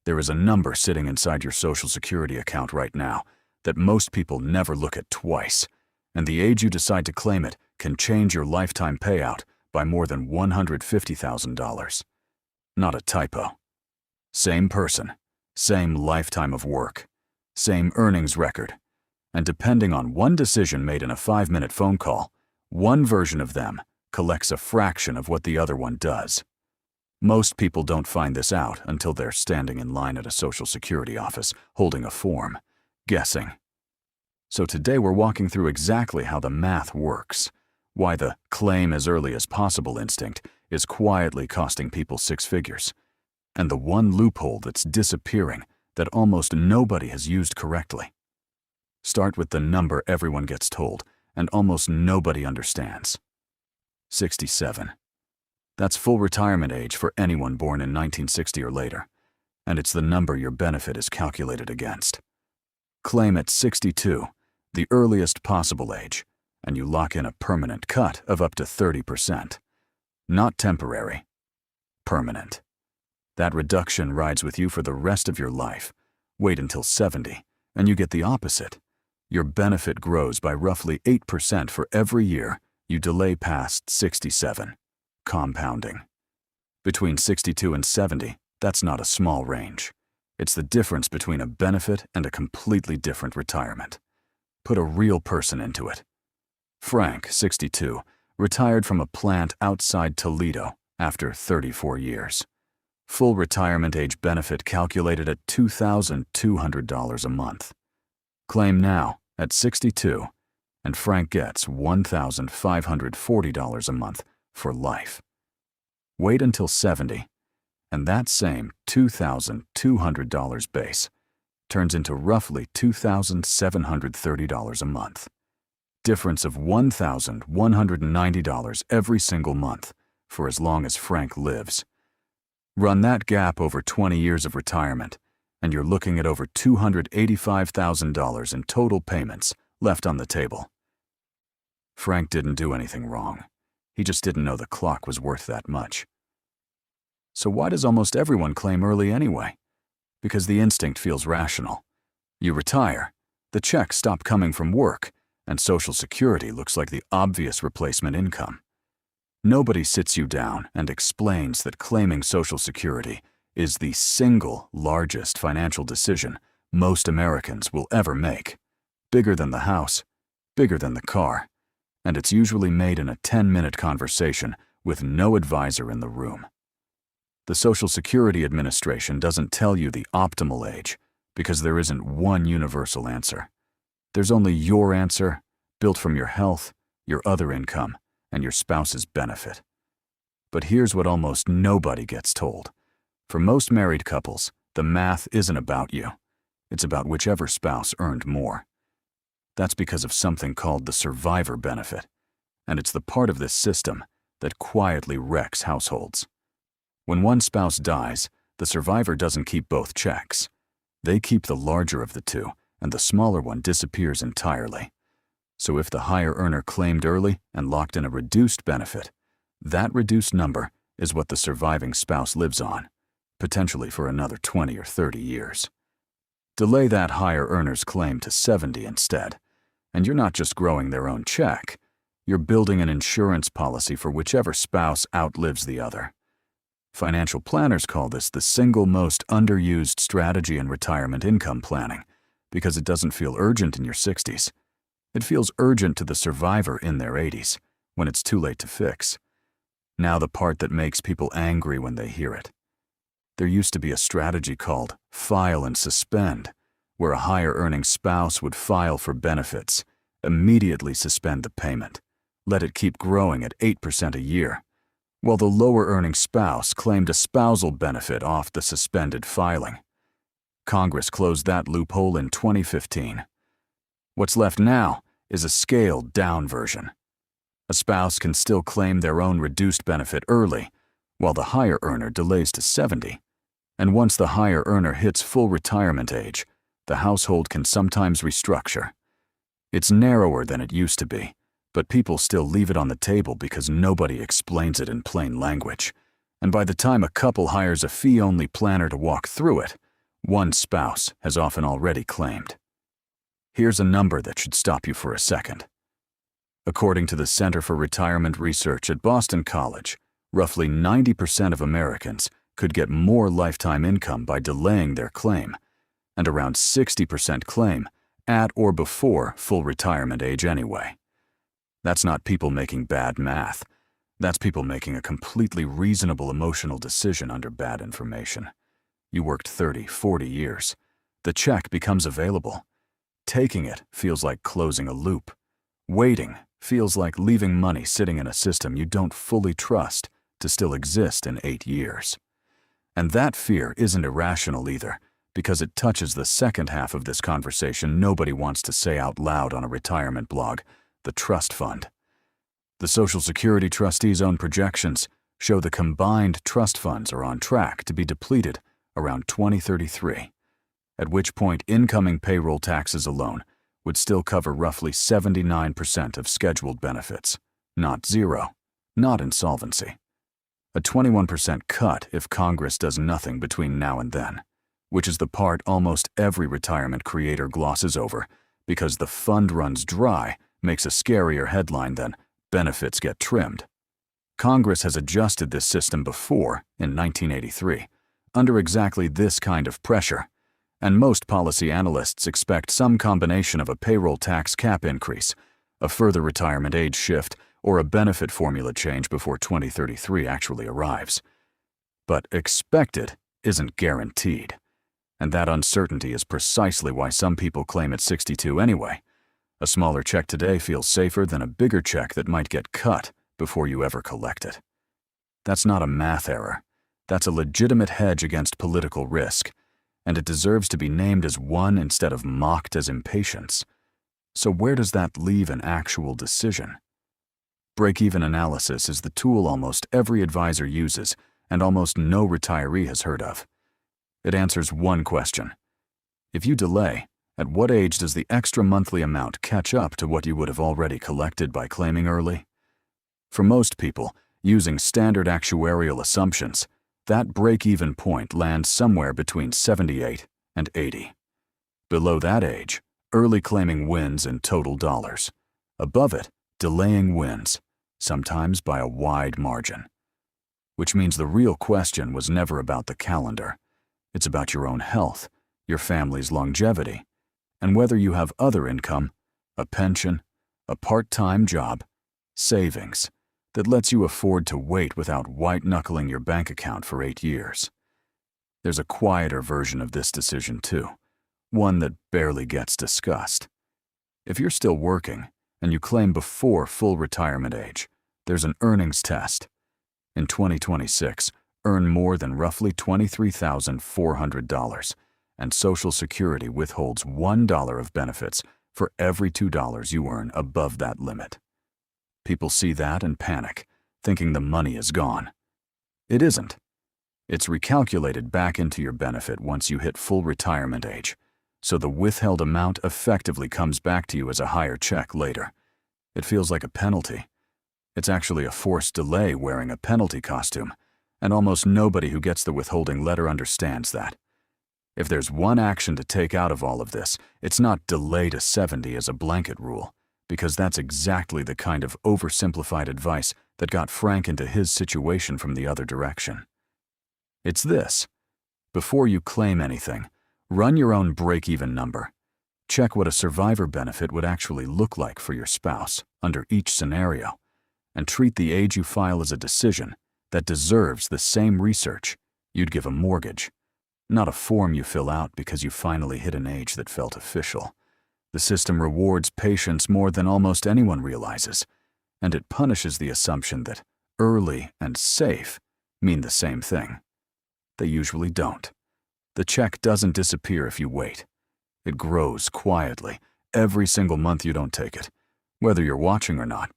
There is a number sitting inside your Social Security account right now that most people never look at twice, and the age you decide to claim it can change your lifetime payout by more than $150,000. Not a typo. Same person, same lifetime of work, same earnings record, and depending on one decision made in a 5-minute phone call, one version of them collects a fraction of what the other one does. Most people don't find this out until they're standing in line at a Social Security office, holding a form, guessing. So today we're walking through exactly how the math works, why the claim as early as possible instinct is quietly costing people 6 figures, and the one loophole that's disappearing that almost nobody has used correctly. Start with the number everyone gets told and almost nobody understands. 67. That's full retirement age for anyone born in 1960 or later, and it's the number your benefit is calculated against. Claim at 62, the earliest possible age, and you lock in a permanent cut of up to 30%. Not temporary, permanent. That reduction rides with you for the rest of your life. Wait until 70, and you get the opposite. Your benefit grows by roughly 8% for every year you delay past 67. Compounding. Between 62 and 70, that's not a small range. It's the difference between a benefit and a completely different retirement. Put a real person into it. Frank, 62, retired from a plant outside Toledo after 34 years. Full retirement age benefit calculated at $2,200 a month. Claim now at 62, and Frank gets $1,540 a month for life. Wait until 70, and that same $2,200 base turns into roughly $2,730 a month. Difference of $1,190 every single month for as long as Frank lives. Run that gap over 20 years of retirement, and you're looking at over $285,000 in total payments left on the table. Frank didn't do anything wrong. He just didn't know the clock was worth that much. So why does almost everyone claim early anyway? Because the instinct feels rational. You retire, the checks stop coming from work, and Social Security looks like the obvious replacement income. Nobody sits you down and explains that claiming Social Security is the single largest financial decision most Americans will ever make. Bigger than the house, bigger than the car, and it's usually made in a 10-minute conversation with no advisor in the room. The Social Security Administration doesn't tell you the optimal age because there isn't one universal answer. There's only your answer, built from your health, your other income, and your spouse's benefit. But here's what almost nobody gets told. For most married couples, the math isn't about you. It's about whichever spouse earned more. That's because of something called the survivor benefit, and it's the part of this system that quietly wrecks households. When one spouse dies, the survivor doesn't keep both checks. They keep the larger of the two, and the smaller one disappears entirely. So if the higher earner claimed early and locked in a reduced benefit, that reduced number is what the surviving spouse lives on, potentially for another 20 or 30 years. Delay that higher earner's claim to 70 instead, and you're not just growing their own check, you're building an insurance policy for whichever spouse outlives the other. Financial planners call this the single most underused strategy in retirement income planning because it doesn't feel urgent in your 60s. It feels urgent to the survivor in their 80s, when it's too late to fix. Now the part that makes people angry when they hear it. There used to be a strategy called file and suspend, where a higher earning spouse would file for benefits, immediately suspend the payment, let it keep growing at 8% a year, while the lower earning spouse claimed a spousal benefit off the suspended filing. Congress closed that loophole in 2015. What's left now is a scaled-down version. A spouse can still claim their own reduced benefit early, while the higher earner delays to 70. And once the higher earner hits full retirement age, the household can sometimes restructure. It's narrower than it used to be, but people still leave it on the table because nobody explains it in plain language. And by the time a couple hires a fee-only planner to walk through it, One spouse has often already claimed. Here's a number that should stop you for a second. According to the Center for Retirement Research at Boston College, roughly 90% of Americans could get more lifetime income by delaying their claim, and around 60% claim at or before full retirement age anyway. That's not people making bad math. That's people making a completely reasonable emotional decision under bad information. You worked 30, 40 years. The check becomes available. Taking it feels like closing a loop. Waiting feels like leaving money sitting in a system you don't fully trust to still exist in 8 years. And that fear isn't irrational either, because it touches the second half of this conversation nobody wants to say out loud on a retirement blog, the trust fund. The Social Security trustees' own projections show the combined trust funds are on track to be depleted around 2033, at which point incoming payroll taxes alone would still cover roughly 79% of scheduled benefits, not zero, not insolvency. A 21% cut if Congress does nothing between now and then, which is the part almost every retirement creator glosses over because the fund runs dry makes a scarier headline than benefits get trimmed. Congress has adjusted this system before, in 1983, under exactly this kind of pressure, and most policy analysts expect some combination of a payroll tax cap increase, a further retirement age shift, or a benefit formula change before 2033 actually arrives. But expected isn't guaranteed, and that uncertainty is precisely why some people claim at 62 anyway. A smaller check today feels safer than a bigger check that might get cut before you ever collect it. That's not a math error. That's a legitimate hedge against political risk, and it deserves to be named as one instead of mocked as impatience. So where does that leave an actual decision? Break-even analysis is the tool almost every advisor uses and almost no retiree has heard of. It answers one question. If you delay, at what age does the extra monthly amount catch up to what you would have already collected by claiming early? For most people, using standard actuarial assumptions, that break-even point lands somewhere between 78 and 80. Below that age, early claiming wins in total dollars. Above it, delaying wins, sometimes by a wide margin. Which means the real question was never about the calendar. It's about your own health, your family's longevity, and whether you have other income, a pension, a part-time job, savings, that lets you afford to wait without white-knuckling your bank account for 8 years. There's a quieter version of this decision too, one that barely gets discussed. If you're still working and you claim before full retirement age, there's an earnings test. In 2026, earn more than roughly $23,400, and Social Security withholds $1 of benefits for every $2 you earn above that limit. People see that and panic, thinking the money is gone. It isn't. It's recalculated back into your benefit once you hit full retirement age, so the withheld amount effectively comes back to you as a higher check later. It feels like a penalty. It's actually a forced delay wearing a penalty costume, and almost nobody who gets the withholding letter understands that. If there's one action to take out of all of this, it's not delay to 70 as a blanket rule, because that's exactly the kind of oversimplified advice that got Frank into his situation from the other direction. It's this. Before you claim anything, run your own break-even number. Check what a survivor benefit would actually look like for your spouse under each scenario, and treat the age you file as a decision that deserves the same research you'd give a mortgage, not a form you fill out because you finally hit an age that felt official. The system rewards patience more than almost anyone realizes, and it punishes the assumption that early and safe mean the same thing. They usually don't. The check doesn't disappear if you wait. It grows quietly every single month you don't take it, whether you're watching or not.